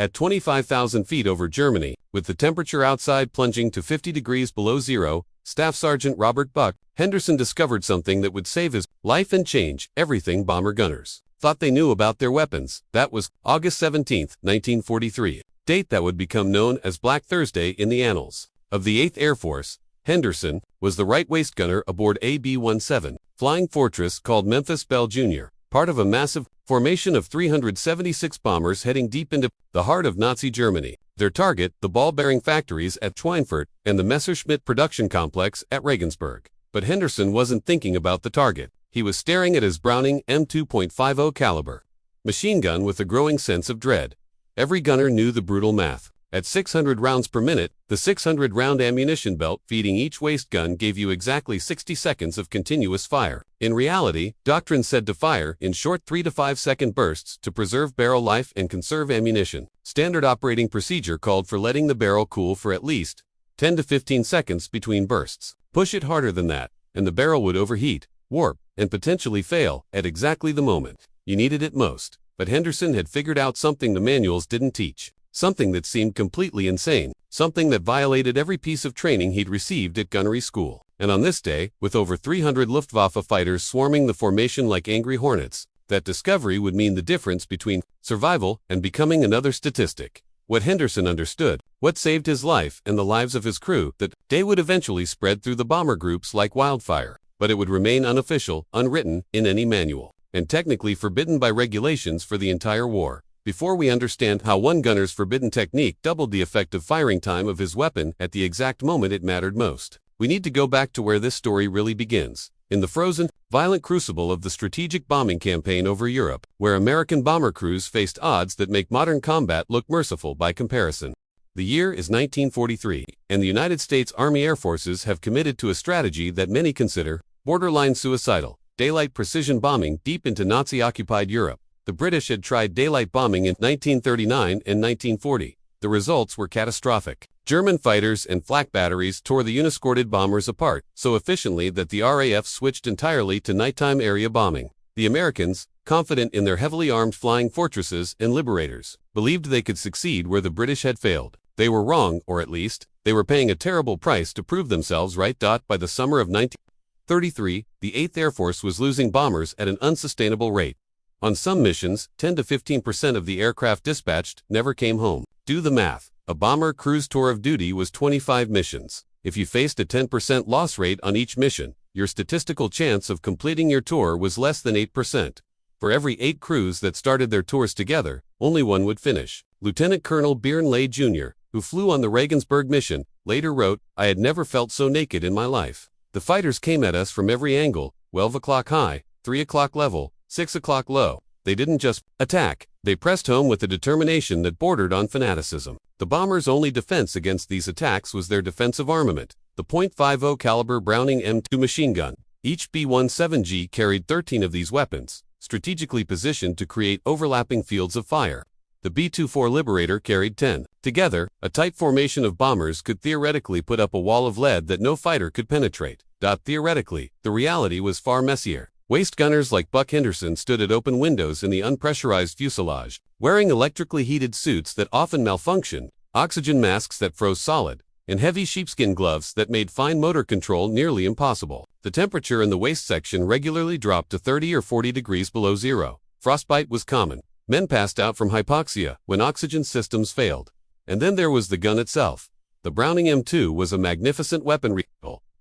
At 25,000 feet over Germany, with the temperature outside plunging to 50 degrees below zero, Staff Sergeant Robert Buck Henderson discovered something that would save his life and change everything bomber gunners thought they knew about their weapons. That was August 17, 1943, date that would become known as Black Thursday in the annals of the 8th Air Force. Henderson was the right waist gunner aboard a B-17 Flying Fortress called Memphis Belle Jr., part of a massive formation of 376 bombers heading deep into the heart of Nazi Germany. Their target, the ball-bearing factories at Schweinfurt and the Messerschmitt production complex at Regensburg. But Henderson wasn't thinking about the target. He was staring at his Browning M2.50 caliber machine gun with a growing sense of dread. Every gunner knew the brutal math. At 600 rounds per minute, the 600-round ammunition belt feeding each waist gun gave you exactly 60 seconds of continuous fire. In reality, doctrine said to fire in short 3 to 5 second bursts to preserve barrel life and conserve ammunition. Standard operating procedure called for letting the barrel cool for at least 10 to 15 seconds between bursts. Push it harder than that, and the barrel would overheat, warp, and potentially fail at exactly the moment you needed it most. But Henderson had figured out something the manuals didn't teach. Something that seemed completely insane, something that violated every piece of training he'd received at gunnery school. And on this day, with over 300 Luftwaffe fighters swarming the formation like angry hornets, that discovery would mean the difference between survival and becoming another statistic. What Henderson understood, what saved his life and the lives of his crew, that day would eventually spread through the bomber groups like wildfire, but it would remain unofficial, unwritten in any manual, and technically forbidden by regulations for the entire war. Before we understand how one gunner's forbidden technique doubled the effective firing time of his weapon at the exact moment it mattered most, we need to go back to where this story really begins, in the frozen, violent crucible of the strategic bombing campaign over Europe, where American bomber crews faced odds that make modern combat look merciful by comparison. The year is 1943, and the United States Army Air Forces have committed to a strategy that many consider borderline suicidal: daylight precision bombing deep into Nazi-occupied Europe. The British had tried daylight bombing in 1939 and 1940. The results were catastrophic. German fighters and flak batteries tore the unescorted bombers apart so efficiently that the RAF switched entirely to nighttime area bombing. The Americans, confident in their heavily armed flying fortresses and liberators, believed they could succeed where the British had failed. They were wrong, or at least, they were paying a terrible price to prove themselves right. By the summer of 1933, the 8th Air Force was losing bombers at an unsustainable rate. On some missions, 10 to 15% of the aircraft dispatched never came home. Do the math. A bomber crew's tour of duty was 25 missions. If you faced a 10% loss rate on each mission, your statistical chance of completing your tour was less than 8%. For every 8 crews that started their tours together, only one would finish. Lieutenant Colonel Byron Lay Jr., who flew on the Regensburg mission, later wrote, "I had never felt so naked in my life. The fighters came at us from every angle, 12 o'clock high, 3 o'clock level, 6 o'clock low. They didn't just attack, they pressed home with a determination that bordered on fanaticism. The bombers' only defense against these attacks was their defensive armament, the .50 caliber Browning M2 machine gun. Each B-17G carried 13 of these weapons, strategically positioned to create overlapping fields of fire. The B-24 Liberator carried 10. Together, a tight formation of bombers could theoretically put up a wall of lead that no fighter could penetrate. Theoretically, the reality was far messier. Waist gunners like Buck Henderson stood at open windows in the unpressurized fuselage, wearing electrically heated suits that often malfunctioned, oxygen masks that froze solid, and heavy sheepskin gloves that made fine motor control nearly impossible. The temperature in the waist section regularly dropped to 30 or 40 degrees below zero. Frostbite was common. Men passed out from hypoxia when oxygen systems failed. And then there was the gun itself. The Browning M2 was a magnificent weaponry,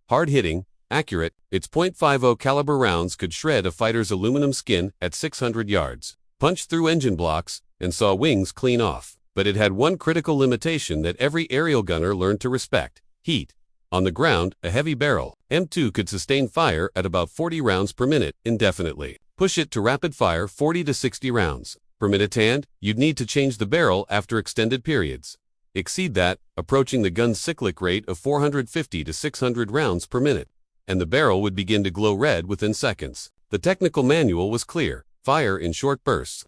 hard-hitting, accurate. Its .50 caliber rounds could shred a fighter's aluminum skin at 600 yards, punch through engine blocks, and saw wings clean off. But it had one critical limitation that every aerial gunner learned to respect: heat. On the ground, a heavy barrel, M2 could sustain fire at about 40 rounds per minute indefinitely. Push it to rapid fire 40 to 60 rounds per minute and you'd need to change the barrel after extended periods. Exceed that, approaching the gun's cyclic rate of 450 to 600 rounds per minute, and the barrel would begin to glow red within seconds. The technical manual was clear: fire in short bursts.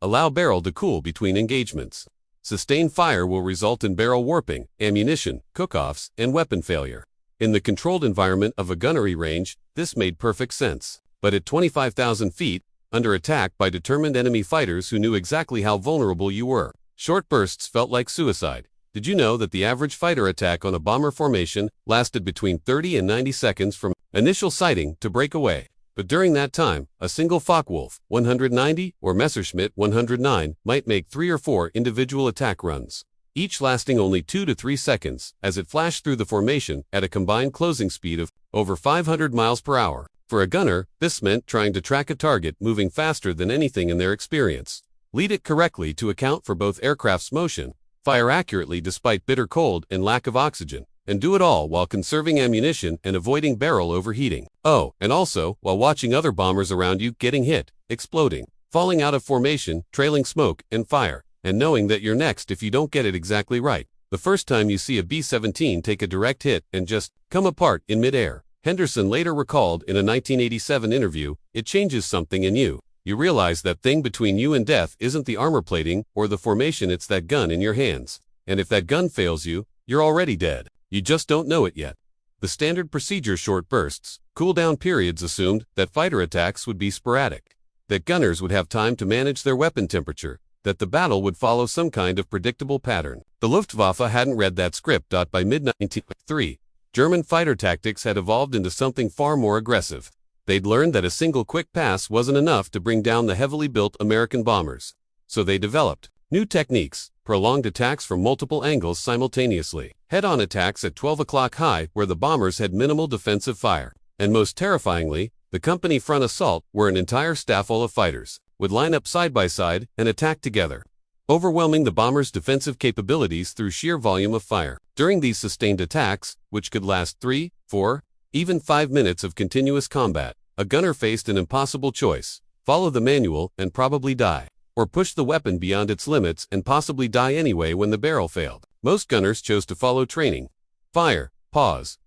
Allow barrel to cool between engagements. Sustained fire will result in barrel warping, ammunition, cook-offs, and weapon failure. In the controlled environment of a gunnery range, this made perfect sense. But at 25,000 feet, under attack by determined enemy fighters who knew exactly how vulnerable you were, Short bursts felt like suicide. Did you know that the average fighter attack on a bomber formation lasted between 30 and 90 seconds from initial sighting to breakaway? But during that time, a single Focke-Wulf 190 or Messerschmitt 109 might make 3 or 4 individual attack runs, each lasting only 2 to 3 seconds, as it flashed through the formation at a combined closing speed of over 500 miles per hour. For a gunner, this meant trying to track a target moving faster than anything in their experience, lead it correctly to account for both aircraft's motion, fire accurately despite bitter cold and lack of oxygen, and do it all while conserving ammunition and avoiding barrel overheating. Oh, and also while watching other bombers around you getting hit, exploding, falling out of formation, trailing smoke and fire, and knowing that you're next if you don't get it exactly right. The first time you see a B-17 take a direct hit and just come apart in midair, Henderson later recalled in a 1987 interview, it changes something in you. You realize that thing between you and death isn't the armor plating or the formation, it's that gun in your hands. And if that gun fails you, you're already dead. You just don't know it yet. The standard procedure short bursts, cool-down periods assumed that fighter attacks would be sporadic, that gunners would have time to manage their weapon temperature, that the battle would follow some kind of predictable pattern. The Luftwaffe hadn't read that script. By mid-1903, German fighter tactics had evolved into something far more aggressive. They'd learned that a single quick pass wasn't enough to bring down the heavily built American bombers. So they developed new techniques, prolonged attacks from multiple angles simultaneously, head-on attacks at 12 o'clock high where the bombers had minimal defensive fire, and most terrifyingly, the company front assault, where an entire staffel of fighters would line up side by side and attack together, overwhelming the bombers' defensive capabilities through sheer volume of fire. During these sustained attacks, which could last 3, 4, even 5 minutes of continuous combat, a gunner faced an impossible choice: follow the manual and probably die, or push the weapon beyond its limits and possibly die anyway when the barrel failed. Most gunners chose to follow training: fire, pause,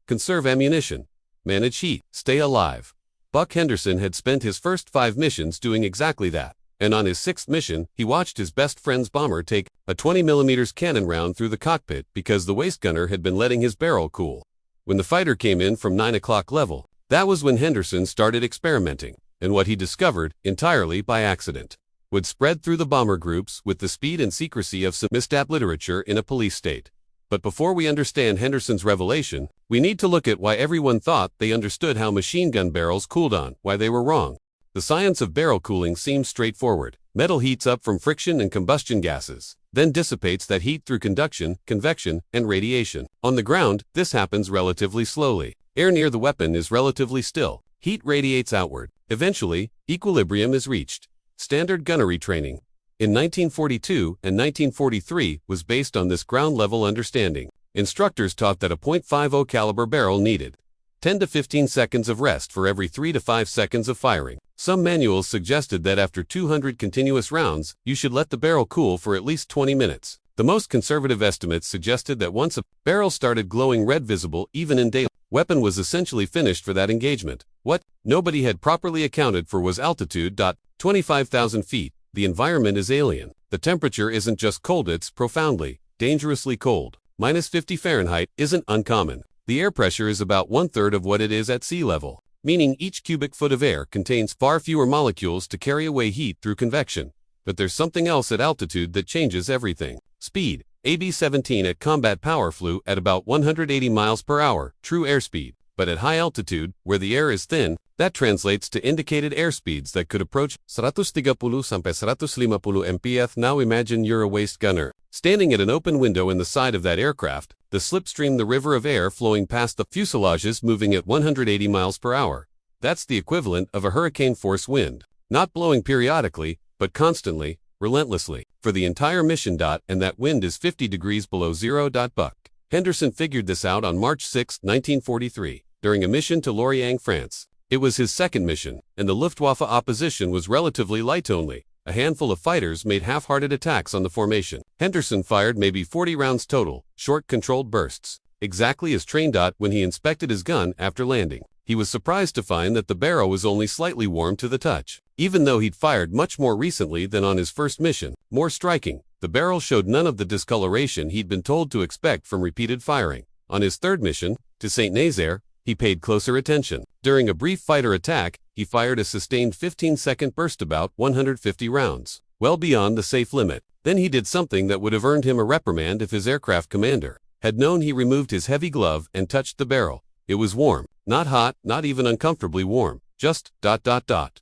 conserve ammunition, manage heat, stay alive. Buck Henderson had spent his first 5 missions doing exactly that, and on his 6th mission, he watched his best friend's bomber take a 20mm cannon round through the cockpit because the waist gunner had been letting his barrel cool. When the fighter came in from 9 o'clock level, that was when Henderson started experimenting, and what he discovered, entirely by accident, would spread through the bomber groups with the speed and secrecy of some missed literature in a police state. But before we understand Henderson's revelation, we need to look at why everyone thought they understood how machine gun barrels cooled on, why they were wrong. The science of barrel cooling seems straightforward. Metal heats up from friction and combustion gases, then dissipates that heat through conduction, convection, and radiation. On the ground, this happens relatively slowly. Air near the weapon is relatively still. Heat radiates outward. Eventually, equilibrium is reached. Standard gunnery training in 1942 and 1943 was based on this ground-level understanding. Instructors taught that a .50 caliber barrel needed 10 to 15 seconds of rest for every 3 to 5 seconds of firing. Some manuals suggested that after 200 continuous rounds, you should let the barrel cool for at least 20 minutes. The most conservative estimates suggested that once a barrel started glowing red visible even in daylight, weapon was essentially finished for that engagement. What nobody had properly accounted for was altitude. 25,000 feet. The environment is alien. The temperature isn't just cold, it's profoundly, dangerously cold. -50 Fahrenheit isn't uncommon. The air pressure is about 1/3 of what it is at sea level, meaning each cubic foot of air contains far fewer molecules to carry away heat through convection. But there's something else at altitude that changes everything. Speed. AB-17 at combat power flew at about 180 miles per hour, true airspeed. But at high altitude, where the air is thin, that translates to indicated airspeeds that could approach 130 sampai 150 mph. Now imagine you're a waist gunner, standing at an open window in the side of that aircraft, the slipstream, the river of air flowing past the fuselages moving at 180 miles per hour. That's the equivalent of a hurricane-force wind, not blowing periodically, but constantly, relentlessly, for the entire mission. And that wind is 50 degrees below zero. Buck Henderson figured this out on March 6, 1943, during a mission to Lorient, France. It was his second mission, and the Luftwaffe opposition was relatively light. Only a handful of fighters made half-hearted attacks on the formation. Henderson fired maybe 40 rounds total, short controlled bursts, exactly as trained. When he inspected his gun after landing, he was surprised to find that the barrel was only slightly warm to the touch. Even though he'd fired much more recently than on his first mission, more striking, the barrel showed none of the discoloration he'd been told to expect from repeated firing. On his third mission, to St. Nazaire, he paid closer attention. During a brief fighter attack, he fired a sustained 15-second burst about 150 rounds. well beyond the safe limit. Then he did something that would have earned him a reprimand if his aircraft commander had known. He removed his heavy glove and touched the barrel. It was warm, not hot, not even uncomfortably warm, just ...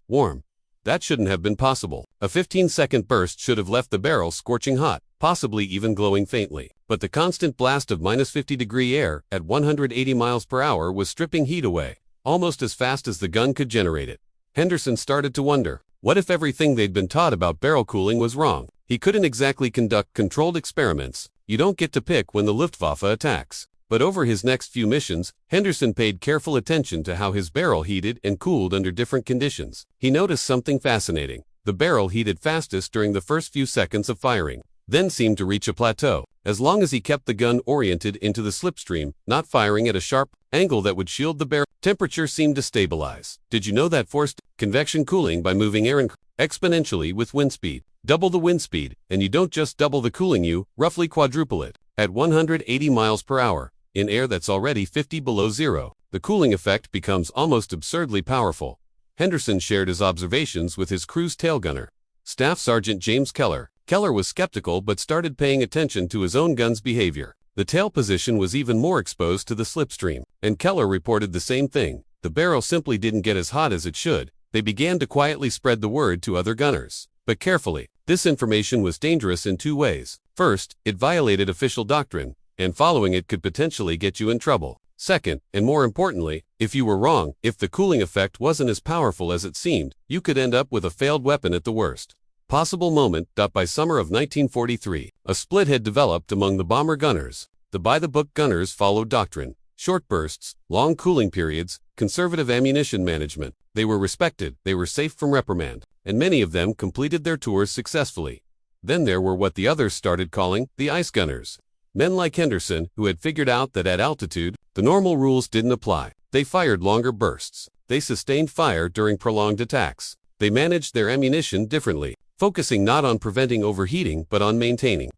warm. That shouldn't have been possible. A 15-second burst should have left the barrel scorching hot, possibly even glowing faintly. But the constant blast of -50-degree air at 180 miles per hour was stripping heat away, almost as fast as the gun could generate it. Henderson started to wonder, what if everything they'd been taught about barrel cooling was wrong? He couldn't exactly conduct controlled experiments. You don't get to pick when the Luftwaffe attacks. But over his next few missions, Henderson paid careful attention to how his barrel heated and cooled under different conditions. He noticed something fascinating. The barrel heated fastest during the first few seconds of firing, then seemed to reach a plateau. As long as he kept the gun oriented into the slipstream, not firing at a sharp angle that would shield the barrel, temperature seemed to stabilize. Did you know that forced convection cooling by moving air exponentially with wind speed? Double the wind speed, and you don't just double the cooling, you roughly quadruple it. At 180 miles per hour, in air that's already 50 below zero, the cooling effect becomes almost absurdly powerful. Henderson shared his observations with his crew's tail gunner, Staff Sergeant James Keller. Keller was skeptical but started paying attention to his own gun's behavior. The tail position was even more exposed to the slipstream, and Keller reported the same thing. The barrel simply didn't get as hot as it should. They began to quietly spread the word to other gunners. But carefully, this information was dangerous in two ways. First, it violated official doctrine, and following it could potentially get you in trouble. Second, and more importantly, if you were wrong, if the cooling effect wasn't as powerful as it seemed, you could end up with a failed weapon at the worst possible moment. By summer of 1943, a split had developed among the bomber gunners. The by-the-book gunners followed doctrine, short bursts, long cooling periods, conservative ammunition management. They were respected, they were safe from reprimand, and many of them completed their tours successfully. Then there were what the others started calling the ice gunners. Men like Henderson, who had figured out that at altitude, the normal rules didn't apply. They fired longer bursts. They sustained fire during prolonged attacks. They managed their ammunition differently, focusing not on preventing overheating but on maintaining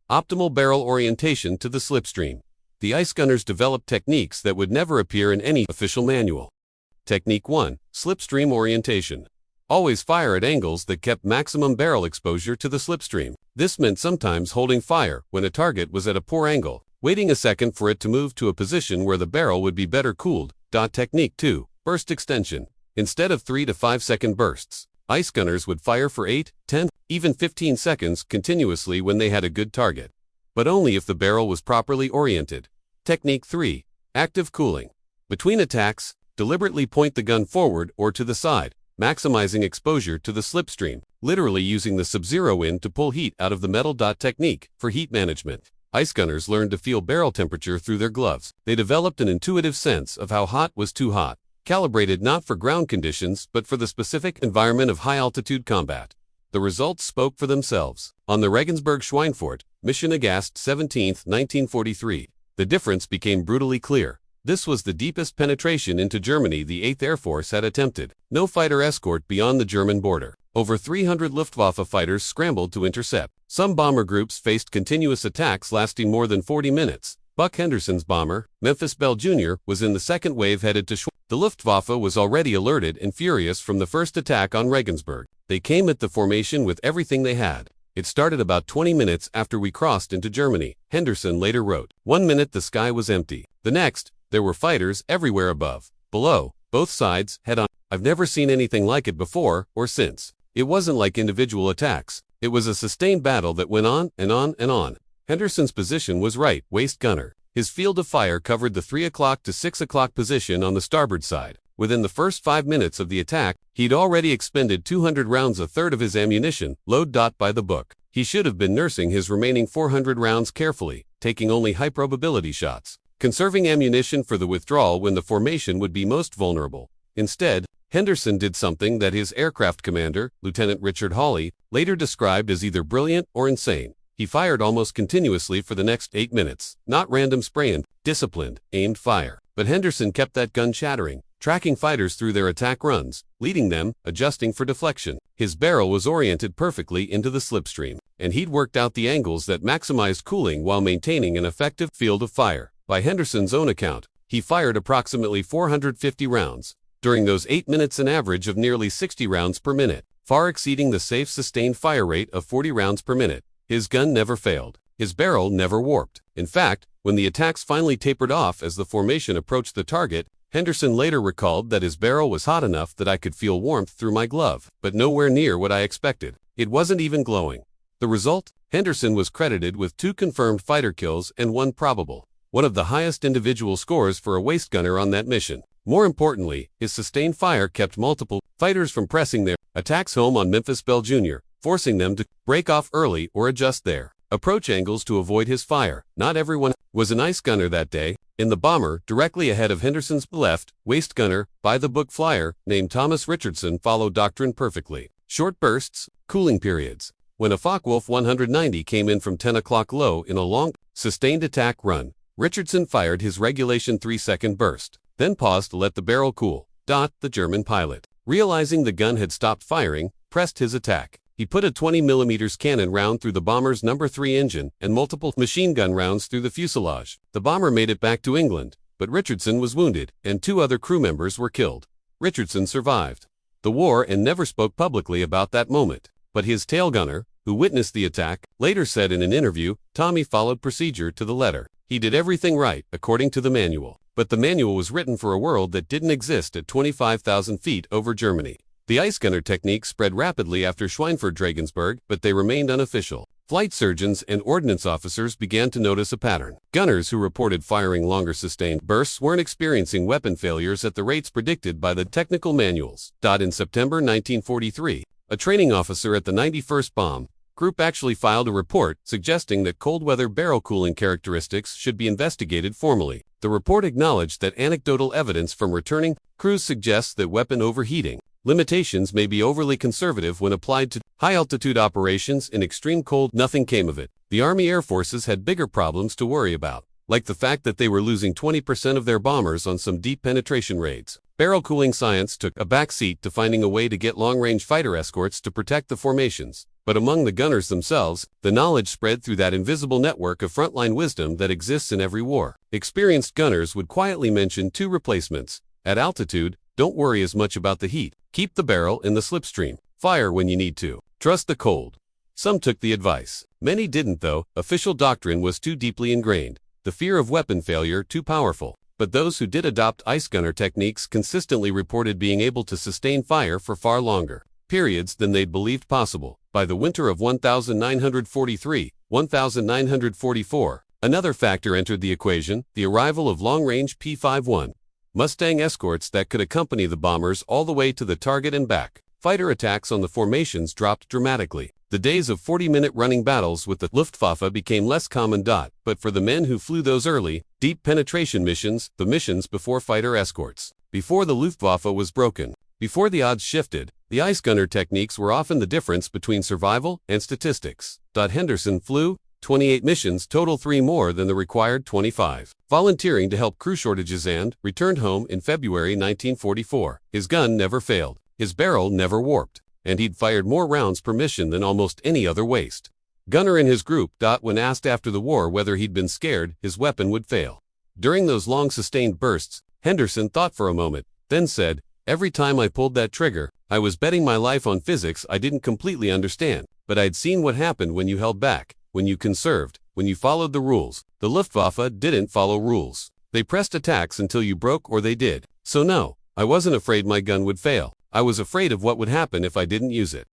optimal barrel orientation to the slipstream. The ice gunners developed techniques that would never appear in any official manual. Technique 1. Slipstream orientation. Always fire at angles that kept maximum barrel exposure to the slipstream. This meant sometimes holding fire when a target was at a poor angle, waiting a second for it to move to a position where the barrel would be better cooled. Technique 2. Burst extension. Instead of 3 to 5 second bursts, ice gunners would fire for 8, 10, even 15 seconds continuously when they had a good target, but only if the barrel was properly oriented. Technique 3. Active cooling. Between attacks, deliberately point the gun forward or to the side, maximizing exposure to the slipstream, literally using the sub-zero wind to pull heat out of the metal. Technique for heat management. Ice gunners learned to feel barrel temperature through their gloves. They developed an intuitive sense of how hot was too hot, calibrated not for ground conditions but for the specific environment of high-altitude combat. The results spoke for themselves. On the Regensburg-Schweinfurt mission, August 17, 1943, the difference became brutally clear. This was the deepest penetration into Germany the 8th Air Force had attempted. No fighter escort beyond the German border. Over 300 Luftwaffe fighters scrambled to intercept. Some bomber groups faced continuous attacks lasting more than 40 minutes. Buck Henderson's bomber, Memphis Belle Jr., was in the second wave headed to Schweinfurt. The Luftwaffe was already alerted and furious from the first attack on Regensburg. They came at the formation with everything they had. It started about 20 minutes after we crossed into Germany, Henderson later wrote. 1 minute the sky was empty. The next, there were fighters everywhere above, below, both sides, head on. I've never seen anything like it before or since. It wasn't like individual attacks. It was a sustained battle that went on and on and on. Henderson's position was right waist gunner. His field of fire covered the 3 o'clock to 6 o'clock position on the starboard side. Within the first 5 minutes of the attack, he'd already expended 200 rounds, a third of his ammunition, load. By the book. He should have been nursing his remaining 400 rounds carefully, taking only high probability shots, conserving ammunition for the withdrawal when the formation would be most vulnerable. Instead, Henderson did something that his aircraft commander, Lieutenant Richard Hawley, later described as either brilliant or insane. He fired almost continuously for the next 8 minutes. Not random spray and disciplined, aimed fire. But Henderson kept that gun chattering, tracking fighters through their attack runs, leading them, adjusting for deflection. His barrel was oriented perfectly into the slipstream, and he'd worked out the angles that maximized cooling while maintaining an effective field of fire. By Henderson's own account, he fired approximately 450 rounds. During those 8 minutes, an average of nearly 60 rounds per minute. far exceeding the safe sustained fire rate of 40 rounds per minute. His gun never failed. His barrel never warped. In fact, when the attacks finally tapered off as the formation approached the target, Henderson later recalled that his barrel was hot enough that I could feel warmth through my glove, but nowhere near what I expected. It wasn't even glowing. The result? Henderson was credited with 2 confirmed fighter kills and 1 probable, one of the highest individual scores for a waist gunner on that mission. More importantly, his sustained fire kept multiple fighters from pressing their attacks home on Memphis Belle Jr., forcing them to break off early or adjust their approach angles to avoid his fire. Not everyone was an ice gunner that day. In the bomber, directly ahead of Henderson's left, waist gunner, by-the-book flyer, named Thomas Richardson followed doctrine perfectly. Short bursts, cooling periods. When a Focke-Wulf 190 came in from 10 o'clock low in a long, sustained attack run, Richardson fired his regulation 3-second burst, then paused to let the barrel cool. The German pilot, realizing the gun had stopped firing, pressed his attack. He put a 20mm cannon round through the bomber's No. 3 engine and multiple machine gun rounds through the fuselage. The bomber made it back to England, but Richardson was wounded, and 2 other crew members were killed. Richardson survived the war and never spoke publicly about that moment. But his tail gunner, who witnessed the attack, later said in an interview, Tommy followed procedure to the letter. He did everything right, according to the manual. But the manual was written for a world that didn't exist at 25,000 feet over Germany. The ice gunner technique spread rapidly after Schweinfurt-Regensburg, but they remained unofficial. Flight surgeons and ordnance officers began to notice a pattern. Gunners who reported firing longer sustained bursts weren't experiencing weapon failures at the rates predicted by the technical manuals. In September 1943, a training officer at the 91st Bomb Group actually filed a report suggesting that cold weather barrel cooling characteristics should be investigated formally. The report acknowledged that anecdotal evidence from returning crews suggests that weapon overheating limitations may be overly conservative when applied to high-altitude operations in extreme cold. Nothing came of it. The Army Air Forces had bigger problems to worry about, like the fact that they were losing 20% of their bombers on some deep penetration raids. Barrel cooling science took a backseat to finding a way to get long-range fighter escorts to protect the formations. But among the gunners themselves, the knowledge spread through that invisible network of frontline wisdom that exists in every war. Experienced gunners would quietly mention 2 replacements. At altitude, don't worry as much about the heat. Keep the barrel in the slipstream. Fire when you need to. Trust the cold. Some took the advice. Many didn't though. Official doctrine was too deeply ingrained. The fear of weapon failure too powerful. But those who did adopt ice gunner techniques consistently reported being able to sustain fire for far longer periods than they'd believed possible. By the winter of 1943, 1944, another factor entered the equation, the arrival of long-range P-51 Mustang escorts that could accompany the bombers all the way to the target and back. Fighter attacks on the formations dropped dramatically. The days of 40-minute running battles with the Luftwaffe became less common. But for the men who flew those early, deep penetration missions, the missions before fighter escorts, before the Luftwaffe was broken, before the odds shifted, the ice gunner techniques were often the difference between survival and statistics. Henderson flew 28 missions, total 3 more than the required 25, volunteering to help crew shortages, and returned home in February 1944. His gun never failed, his barrel never warped, and he'd fired more rounds per mission than almost any other waist gunner in his group. When asked after the war whether he'd been scared his weapon would fail during those long sustained bursts, Henderson thought for a moment, then said, "Every time I pulled that trigger, I was betting my life on physics I didn't completely understand, but I'd seen what happened when you held back, when you conserved, when you followed the rules. The Luftwaffe didn't follow rules. They pressed attacks until you broke or they did. So no, I wasn't afraid my gun would fail. I was afraid of what would happen if I didn't use it."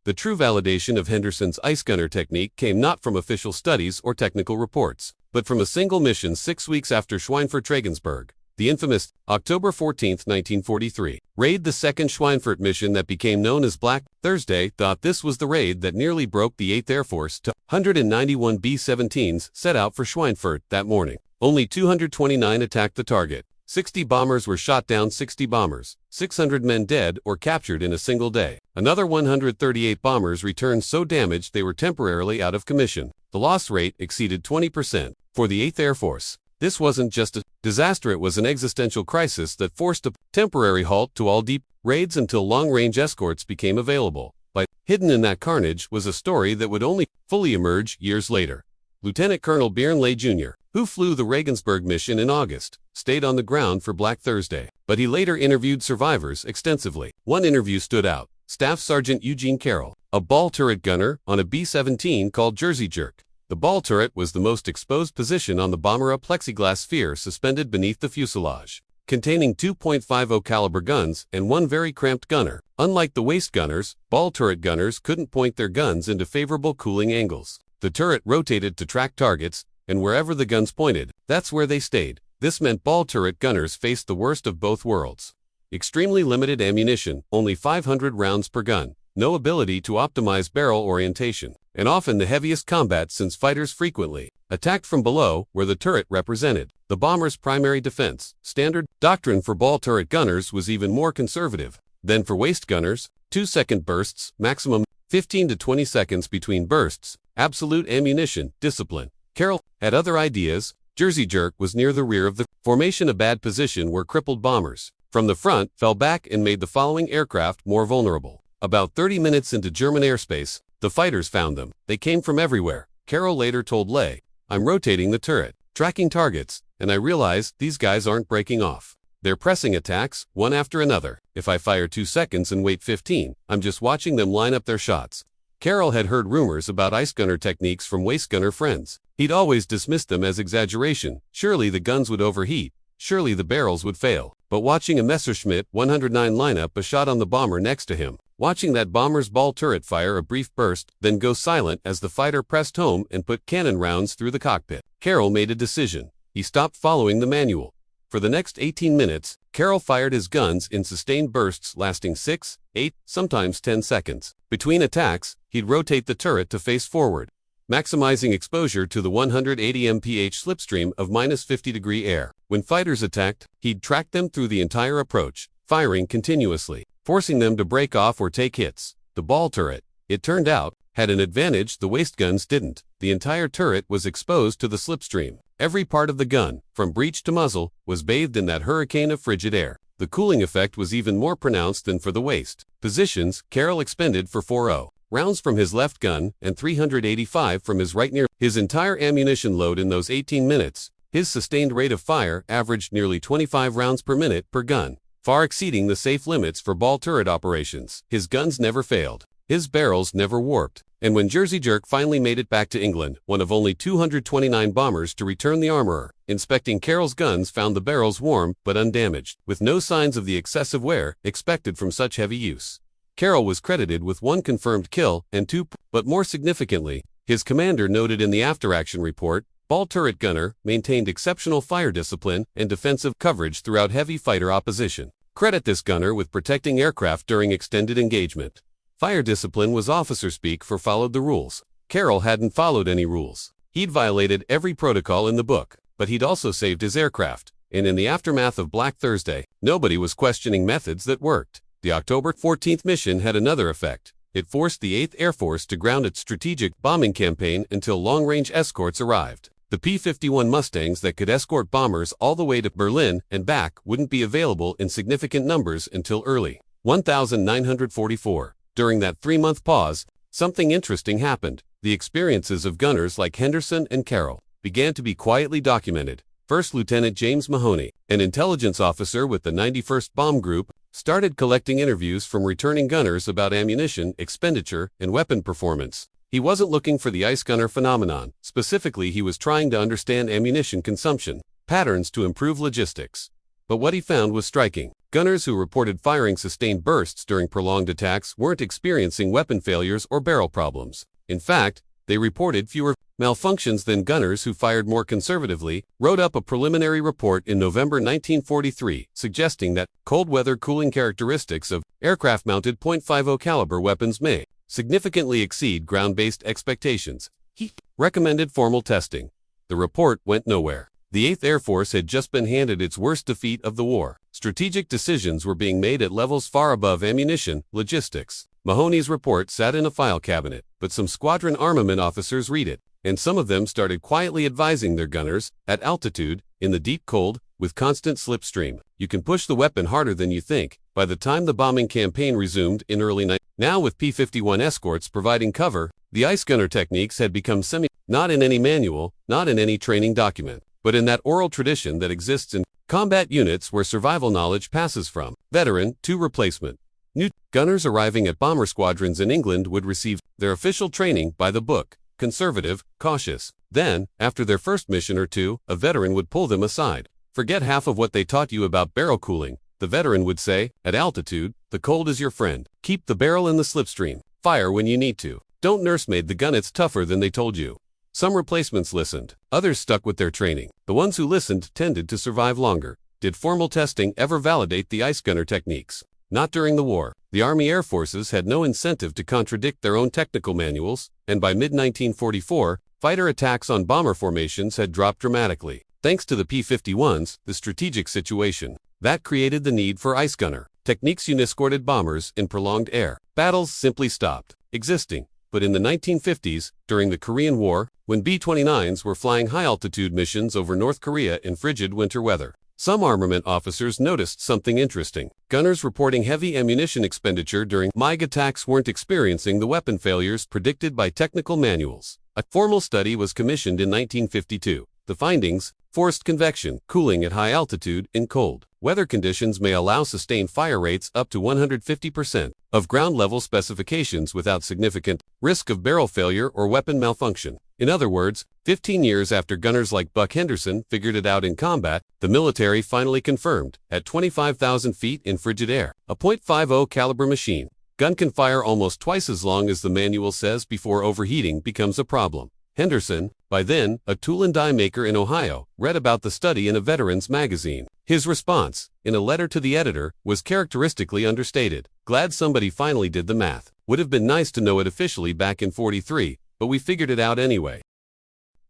The true validation of Henderson's ice gunner technique came not from official studies or technical reports, but from a single mission 6 weeks after Schweinfurt-Regensburg. The infamous October 14, 1943, raid, the second Schweinfurt mission that became known as Black Thursday. This was the raid that nearly broke the 8th Air Force. 191 B-17s set out for Schweinfurt that morning. Only 229 attacked the target. 60 bombers were shot down, 60 bombers, 600 men dead or captured in a single day. Another 138 bombers returned so damaged they were temporarily out of commission. The loss rate exceeded 20% for the 8th Air Force. This wasn't just a disaster, it was an existential crisis that forced a temporary halt to all deep raids until long-range escorts became available. But hidden in that carnage was a story that would only fully emerge years later. Lieutenant Colonel Bjorn Jr., who flew the Regensburg mission in August, stayed on the ground for Black Thursday, but he later interviewed survivors extensively. One interview stood out. Staff Sergeant Eugene Carroll, a ball turret gunner on a B-17 called Jersey Jerk. The ball turret was the most exposed position on the bomber, a plexiglass sphere suspended beneath the fuselage, containing 2.50 caliber guns and one very cramped gunner. Unlike the waist gunners, ball turret gunners couldn't point their guns into favorable cooling angles. The turret rotated to track targets, and wherever the guns pointed, that's where they stayed. This meant ball turret gunners faced the worst of both worlds. Extremely limited ammunition, only 500 rounds per gun, no ability to optimize barrel orientation, and often the heaviest combat since fighters frequently attacked from below where the turret represented the bomber's primary defense. Standard doctrine for ball turret gunners was even more conservative than for waist gunners. 2-second bursts, maximum 15 to 20 seconds between bursts, absolute ammunition discipline. Carroll had other ideas. Jersey Jerk was near the rear of the formation, a bad position where crippled bombers from the front fell back and made the following aircraft more vulnerable. About 30 minutes into German airspace, the fighters found them. They came from everywhere. Carroll later told Lay, "I'm rotating the turret, tracking targets, and I realize these guys aren't breaking off. They're pressing attacks, one after another. If I fire 2 seconds and wait 15, I'm just watching them line up their shots." Carroll had heard rumors about ice gunner techniques from waist gunner friends. He'd always dismissed them as exaggeration. Surely the guns would overheat. Surely the barrels would fail. But watching a Messerschmitt 109 line up a shot on the bomber next to him, watching that bomber's ball turret fire a brief burst, then go silent as the fighter pressed home and put cannon rounds through the cockpit, Carroll made a decision. He stopped following the manual. For the next 18 minutes, Carroll fired his guns in sustained bursts lasting 6, 8, sometimes 10 seconds. Between attacks, he'd rotate the turret to face forward, maximizing exposure to the 180 mph slipstream of -50-degree air. When fighters attacked, he'd track them through the entire approach, firing continuously, forcing them to break off or take hits. The ball turret, it turned out, had an advantage the waist guns didn't. The entire turret was exposed to the slipstream. Every part of the gun, from breech to muzzle, was bathed in that hurricane of frigid air. The cooling effect was even more pronounced than for the waist positions. Carroll expended for 40 rounds from his left gun and 385 from his right. Near his entire ammunition load in those 18 minutes, his sustained rate of fire averaged nearly 25 rounds per minute per gun, far exceeding the safe limits for ball turret operations. His guns never failed. His barrels never warped. And when Jersey Jerk finally made it back to England, one of only 229 bombers to return, the armorer, inspecting Carroll's guns, found the barrels warm but undamaged, with no signs of the excessive wear expected from such heavy use. Carroll was credited with 1 confirmed kill and 2, but more significantly, his commander noted in the after-action report, ball turret gunner maintained exceptional fire discipline and defensive coverage throughout heavy fighter opposition. Credit this gunner with protecting aircraft during extended engagement. Fire discipline was officer speak for followed the rules. Carroll hadn't followed any rules. He'd violated every protocol in the book, but he'd also saved his aircraft. And in the aftermath of Black Thursday, nobody was questioning methods that worked. The October 14th mission had another effect. It forced the 8th Air Force to ground its strategic bombing campaign until long-range escorts arrived. The P-51 Mustangs that could escort bombers all the way to Berlin and back wouldn't be available in significant numbers until early 1944. During that 3-month pause, something interesting happened. The experiences of gunners like Henderson and Carroll began to be quietly documented. First Lieutenant James Mahoney, an intelligence officer with the 91st Bomb Group, started collecting interviews from returning gunners about ammunition expenditure and weapon performance. He wasn't looking for the ice gunner phenomenon. Specifically, he was trying to understand ammunition consumption patterns to improve logistics. But what he found was striking. Gunners who reported firing sustained bursts during prolonged attacks weren't experiencing weapon failures or barrel problems. In fact, they reported fewer malfunctions than gunners who fired more conservatively. Wrote up a preliminary report in November 1943 suggesting that cold weather cooling characteristics of aircraft-mounted .50 caliber weapons may significantly exceed ground-based expectations. He recommended formal testing. The report went nowhere. The 8th Air Force had just been handed its worst defeat of the war. Strategic decisions were being made at levels far above ammunition logistics. Mahoney's report sat in a file cabinet, but some squadron armament officers read it, and some of them started quietly advising their gunners, at altitude, in the deep cold, with constant slipstream, you can push the weapon harder than you think. By the time the bombing campaign resumed in early night, now with P-51 escorts providing cover, the ice gunner techniques had become not in any manual, not in any training document, but in that oral tradition that exists in combat units where survival knowledge passes from veteran to replacement. New gunners arriving at bomber squadrons in England would receive their official training by the book, conservative, cautious. Then, after their first mission or two, a veteran would pull them aside. Forget half of what they taught you about barrel cooling, the veteran would say. At altitude, the cold is your friend. Keep the barrel in the slipstream. Fire when you need to. Don't nursemaid the gun, it's tougher than they told you. Some replacements listened. Others stuck with their training. The ones who listened tended to survive longer. Did formal testing ever validate the ice gunner techniques? Not during the war. The Army Air Forces had no incentive to contradict their own technical manuals, and by mid-1944, fighter attacks on bomber formations had dropped dramatically. Thanks to the P-51s, the strategic situation. That created the need for ice gunner techniques. Unescorted bombers in prolonged air battles simply stopped existing. But in the 1950s, during the Korean War, when B-29s were flying high-altitude missions over North Korea in frigid winter weather, some armament officers noticed something interesting. Gunners reporting heavy ammunition expenditure during MiG attacks weren't experiencing the weapon failures predicted by technical manuals. A formal study was commissioned in 1952. The findings: forced convection, cooling at high altitude in cold weather conditions may allow sustained fire rates up to 150% of ground-level specifications without significant risk of barrel failure or weapon malfunction. In other words, 15 years after gunners like Buck Henderson figured it out in combat, the military finally confirmed, at 25,000 feet in frigid air, a .50 caliber machine gun can fire almost twice as long as the manual says before overheating becomes a problem. Henderson, by then a tool and die maker in Ohio, read about the study in a veteran's magazine. His response, in a letter to the editor, was characteristically understated. Glad somebody finally did the math. Would have been nice to know it officially back in '43, but we figured it out anyway.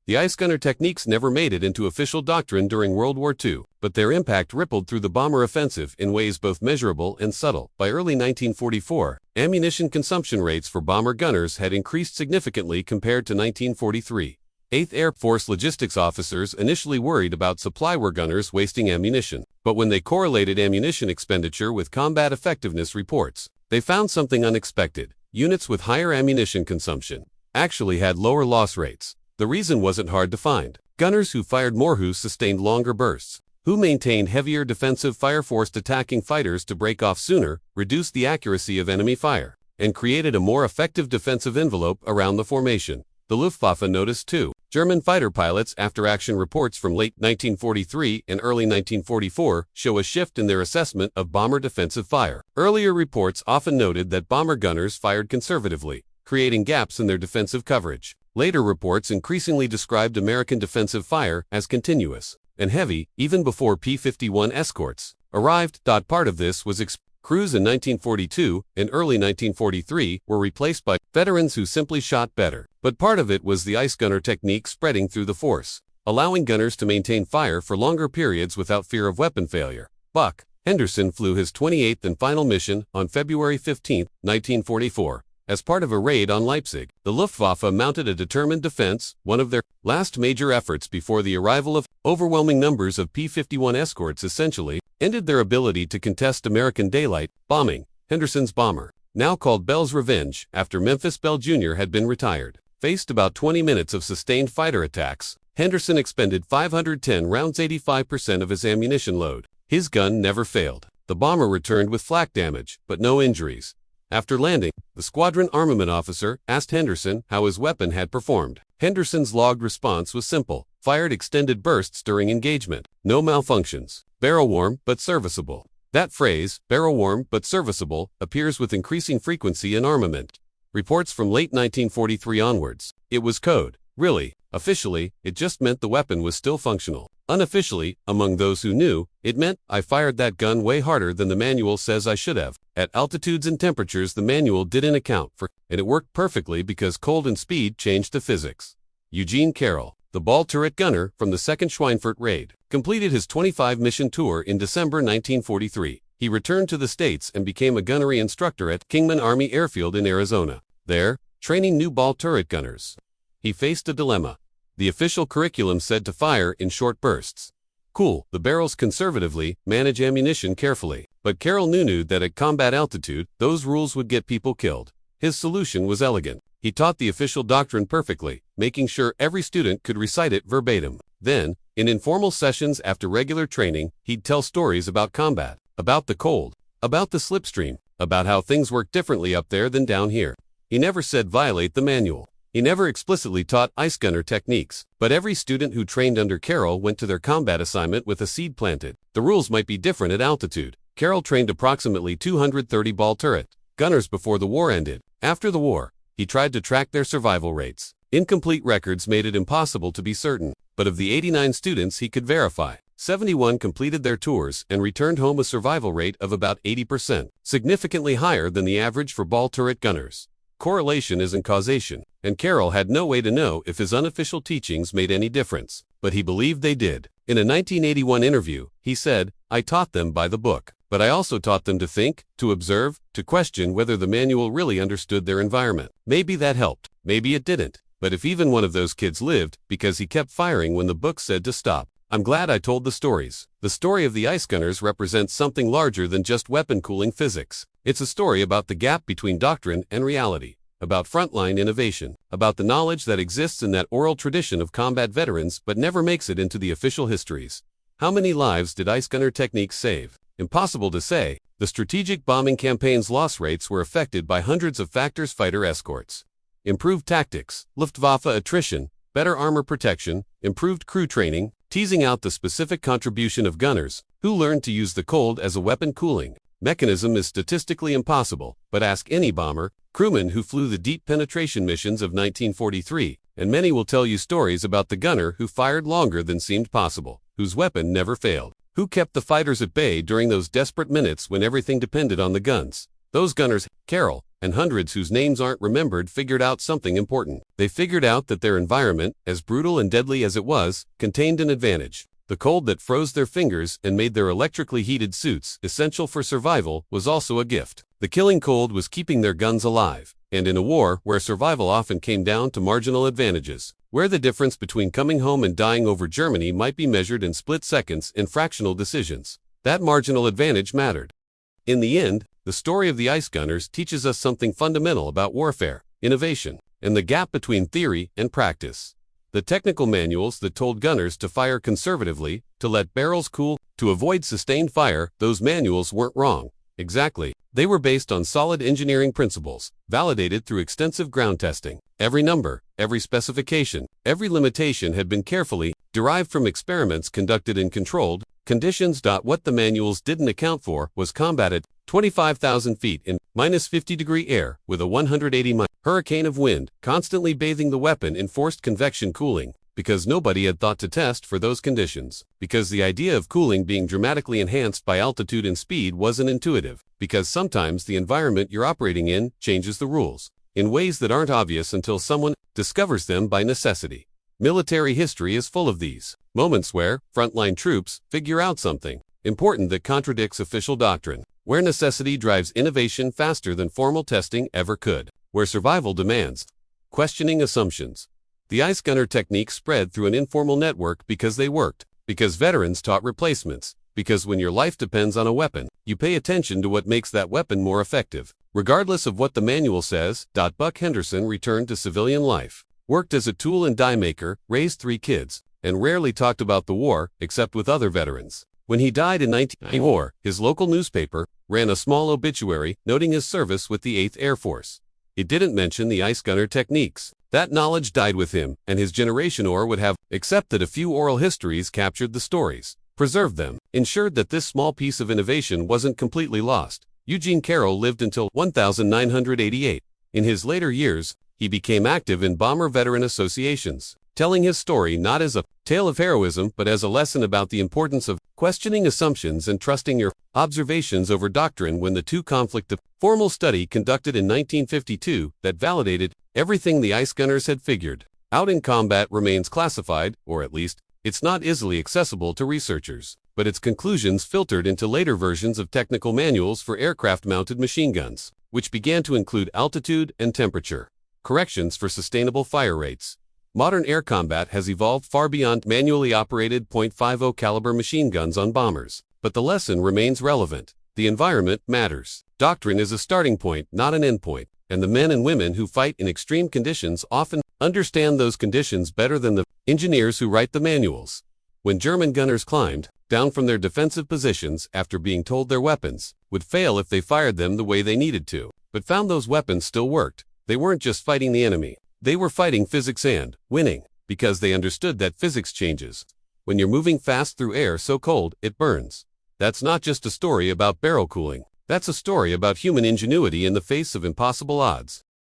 The ice gunner techniques never made it into official doctrine during World War II, but their impact rippled through the bomber offensive in ways both measurable and subtle. By early 1944, ammunition consumption rates for bomber gunners had increased significantly compared to 1943. 8th Air Force logistics officers initially worried about supply were gunners wasting ammunition, but when they correlated ammunition expenditure with combat effectiveness reports, they found something unexpected. Units with higher ammunition consumption actually had lower loss rates. The reason wasn't hard to find. Gunners who fired more, who sustained longer bursts, who maintained heavier defensive fire, forced attacking fighters to break off sooner, reduced the accuracy of enemy fire, and created a more effective defensive envelope around the formation. The Luftwaffe noticed too. German fighter pilots' after-action reports from late 1943 and early 1944 show a shift in their assessment of bomber defensive fire. Earlier reports often noted that bomber gunners fired conservatively, creating gaps in their defensive coverage. Later reports increasingly described American defensive fire as continuous and heavy, even before P-51 escorts arrived. Part of this was crews in 1942 and early 1943 were replaced by veterans who simply shot better. But part of it was the ice gunner technique spreading through the force, allowing gunners to maintain fire for longer periods without fear of weapon failure. Buck Henderson flew his 28th and final mission on February 15, 1944. As part of a raid on Leipzig, the Luftwaffe mounted a determined defense, one of their last major efforts before the arrival of overwhelming numbers of P-51 escorts essentially ended their ability to contest American daylight bombing. Henderson's bomber, now called Bell's Revenge after Memphis Bell Jr. had been retired, faced about 20 minutes of sustained fighter attacks. Henderson expended 510 rounds, 85% of his ammunition load. His gun never failed. The bomber returned with flak damage, but no injuries. After landing, the squadron armament officer asked Henderson how his weapon had performed. Henderson's logged response was simple: fired extended bursts during engagement. No malfunctions. Barrel warm but serviceable. That phrase, barrel warm but serviceable, appears with increasing frequency in armament reports from late 1943 onwards. It was code. Really, officially, it just meant the weapon was still functional. Unofficially, among those who knew, it meant, I fired that gun way harder than the manual says I should have. At altitudes and temperatures the manual didn't account for, and it worked perfectly because cold and speed changed the physics. Eugene Carroll, the ball turret gunner from the 2nd Schweinfurt raid, completed his 25-mission tour in December 1943. He returned to the States and became a gunnery instructor at Kingman Army Airfield in Arizona. There, training new ball turret gunners, he faced a dilemma. The official curriculum said to fire in short bursts. Cool the barrels conservatively, manage ammunition carefully. But Carroll knew that at combat altitude, those rules would get people killed. His solution was elegant. He taught the official doctrine perfectly, making sure every student could recite it verbatim. Then, in informal sessions after regular training, he'd tell stories about combat, about the cold, about the slipstream, about how things work differently up there than down here. He never said violate the manual. He never explicitly taught ice gunner techniques, but every student who trained under Carroll went to their combat assignment with a seed planted. The rules might be different at altitude. Carroll trained approximately 230 ball turret gunners before the war ended. After the war, he tried to track their survival rates. Incomplete records made it impossible to be certain, but of the 89 students he could verify, 71 completed their tours and returned home a survival rate of about 80%, significantly higher than the average for ball turret gunners. Correlation isn't causation, and Carroll had no way to know if his unofficial teachings made any difference, but he believed they did. In a 1981 interview, he said, "I taught them by the book, but I also taught them to think, to observe, to question whether the manual really understood their environment. Maybe that helped, maybe it didn't, but if even one of those kids lived, because he kept firing when the book said to stop, I'm glad I told the stories." The story of the ice gunners represents something larger than just weapon cooling physics. It's a story about the gap between doctrine and reality, about frontline innovation, about the knowledge that exists in that oral tradition of combat veterans but never makes it into the official histories. How many lives did ice gunner techniques save? Impossible to say. The strategic bombing campaign's loss rates were affected by hundreds of factors: fighter escorts, improved tactics, Luftwaffe attrition, better armor protection, improved crew training, teasing out the specific contribution of gunners, who learned to use the cold as a weapon cooling mechanism is statistically impossible, but ask any bomber, crewman who flew the deep penetration missions of 1943, and many will tell you stories about the gunner who fired longer than seemed possible, whose weapon never failed, who kept the fighters at bay during those desperate minutes when everything depended on the guns. Those gunners, Carroll, and hundreds whose names aren't remembered, figured out something important. They figured out that their environment, as brutal and deadly as it was, contained an advantage. The cold that froze their fingers and made their electrically heated suits essential for survival was also a gift. The killing cold was keeping their guns alive, and in a war where survival often came down to marginal advantages, where the difference between coming home and dying over Germany might be measured in split seconds in fractional decisions, that marginal advantage mattered. In the end, the story of the ice gunners teaches us something fundamental about warfare, innovation, and the gap between theory and practice. The technical manuals that told gunners to fire conservatively, to let barrels cool, to avoid sustained fire, those manuals weren't wrong. Exactly. They were based on solid engineering principles, validated through extensive ground testing. Every number, every specification, every limitation had been carefully derived from experiments conducted in controlled conditions. What the manuals didn't account for was combat at 25,000 feet in -50-degree air with a 180-mile hurricane of wind, constantly bathing the weapon in forced convection cooling, because nobody had thought to test for those conditions, because the idea of cooling being dramatically enhanced by altitude and speed wasn't intuitive, because sometimes the environment you're operating in changes the rules in ways that aren't obvious until someone discovers them by necessity. Military history is full of these moments where frontline troops figure out something important that contradicts official doctrine, where necessity drives innovation faster than formal testing ever could, where survival demands questioning assumptions. The ice gunner technique spread through an informal network because they worked, because veterans taught replacements, because when your life depends on a weapon, you pay attention to what makes that weapon more effective. Regardless of what the manual says, Buck Henderson returned to civilian life, worked as a tool and die maker, raised 3 kids, and rarely talked about the war except with other veterans. When he died in 1994, his local newspaper ran a small obituary noting his service with the 8th Air Force. It didn't mention the ice gunner techniques. That knowledge died with him, and his generation or would have, except that a few oral histories captured the stories, preserved them, ensured that this small piece of innovation wasn't completely lost. Eugene Carroll lived until 1988. In his later years, he became active in bomber veteran associations, telling his story not as a tale of heroism but as a lesson about the importance of questioning assumptions and trusting your observations over doctrine. When the two conflicted, formal study conducted in 1952 that validated everything the ice gunners had figured out in combat remains classified, or at least, it's not easily accessible to researchers, but its conclusions filtered into later versions of technical manuals for aircraft-mounted machine guns, which began to include altitude and temperature corrections for sustainable fire rates. Modern air combat has evolved far beyond manually operated .50 caliber machine guns on bombers, but the lesson remains relevant. The environment matters. Doctrine is a starting point, not an endpoint, and the men and women who fight in extreme conditions often understand those conditions better than the engineers who write the manuals. When German gunners climbed down from their defensive positions after being told their weapons would fail if they fired them the way they needed to, but found those weapons still worked. They weren't just fighting the enemy. They were fighting physics and winning, because they understood that physics changes. When you're moving fast through air so cold, it burns. That's not just a story about barrel cooling. That's a story about human ingenuity in the face of impossible odds.